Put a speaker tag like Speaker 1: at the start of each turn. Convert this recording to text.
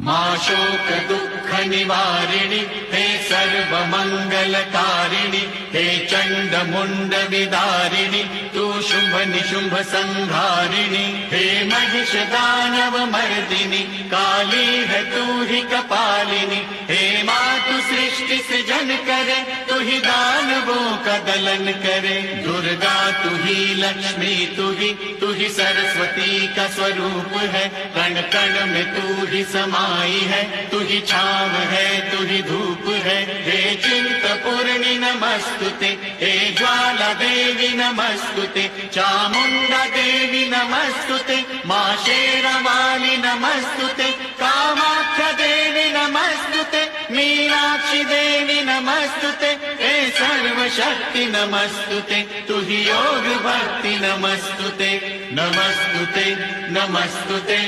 Speaker 1: मां शोक दुःख निवारिणि हे सर्व मंगलकारिणि हे चंड मुंड विदारिणि तू शुंभ निशुंभ संहारिणि हे महिष दानव मर्दिनि काली है तू ही कपालिनी हे मातु सृष्टि सृजन करे तू ही दानवों का दलन करे दुर्गा तू ही लक्ष्मी तू ही सरस्वती का स्वरूप है कण कण में तू ही समाई है तू ही छाव है तू ही धूप है हे चिंतपूर्णि नमस्तुते हे ज्वाला देवी नमस्तुते चामुंडा देवी नमस्तुते मां शेरावाली नमस्तुते कामाख्या देवी नमस्तुते मीनाक्षी देवी नमस्तुते हे सर्वशक्ति नमस्तुते तू ही योग भक्ति नमस्तुते नमस्तुते नमस्तुते।